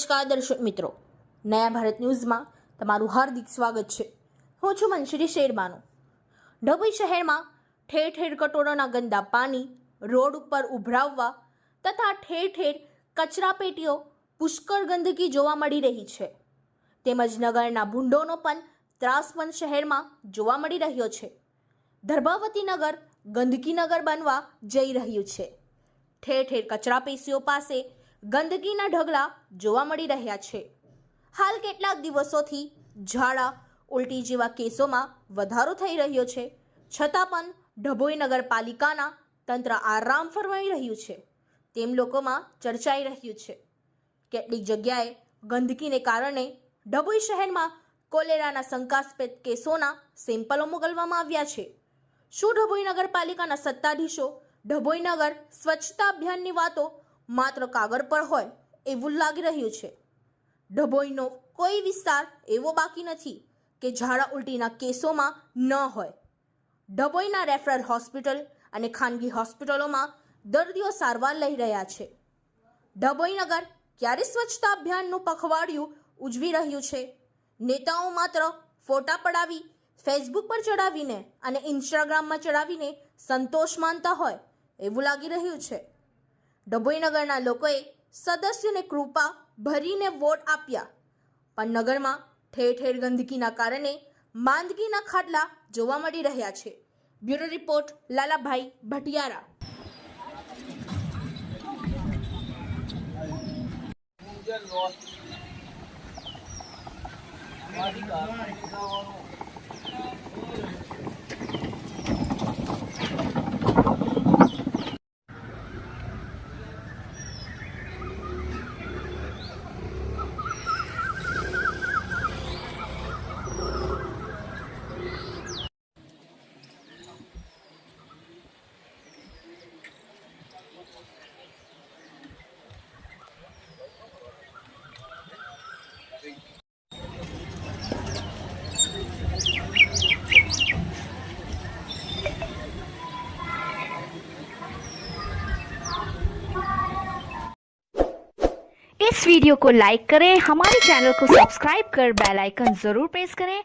નમસ્કાર દર્શક મિત્રો, નયા ભારત ન્યૂઝમાં તમારું હાર્દિક સ્વાગત છે। હું છું મંશ્રી શેરબાનો। ડભોઈ શહેરમાં ઠેર ઠેર કટોરાના ગંદા પાણી, રોડ ઉપર ઉભરાવવા તથા ઠેર ઠેર કચરાપેટીઓ, પુષ્કળ ગંદકી જોવા મળી રહી છે। તેમજ નગરના ભૂંડોનો પણ ત્રાસ પણ શહેરમાં જોવા મળી રહ્યો છે। ધર્માવતી નગર ગંદકી નગર બનવા જઈ રહ્યું છે। ઠેર ઠેર કચરાપેટીઓ પાસે ગંદકીના ઢગલા જોવા મળી રહ્યા છે। હાલ કેટલાક દિવસોથી ઝાડા ઉલટી જેવા કેસોમાં વધારો થઈ રહ્યો છે, છતાં પણ ડભોઈ નગરપાલિકાના તંત્ર આરામ ફરમાવી રહ્યું છે તેમ લોકોમાં ચર્ચાઈ રહ્યું છે। કેટલીક જગ્યાએ ગંદકીને કારણે ડભોઈ શહેરમાં કોલેરાના શંકાસ્પદ કેસોના સેમ્પલો મોકલવામાં આવ્યા છે। શું ડભોઈ નગરપાલિકાના સત્તાધીશો ડભોઈ નગર સ્વચ્છતા અભિયાનની વાતો માત્ર કાગળ પર હોય એવું લાગી રહ્યું છે। ડભોઈનો કોઈ વિસ્તાર એવો બાકી નથી કે ઝાડા ઉલટીના કેસોમાં ન હોય। ડભોઈના રેફરલ હોસ્પિટલ અને ખાનગી હોસ્પિટલોમાં દર્દીઓ સારવાર લઈ રહ્યા છે। ડભોઈ નગર ક્યારે સ્વચ્છતા અભિયાનનું પખવાડિયું ઉજવી રહ્યું છે? નેતાઓ માત્ર ફોટા પડાવી ફેસબુક પર ચડાવીને અને ઇન્સ્ટાગ્રામમાં ચડાવીને સંતોષ માનતા હોય એવું લાગી રહ્યું છે। ડભોઈ નગરના લોકોએ સદસ્યોને કૃપા ભરીને વોટ આપ્યા, પણ નગરમાં ઠેર ઠેર ગંદકીના કારણે માંદગીના ખાટલા જોવા મળી રહ્યા છે। Bureau report Lalabhai Bhatiyara. इस वीडियो को लाइक करें, हमारे चैनल को सब्सक्राइब कर बेल आइकन जरूर प्रेस करें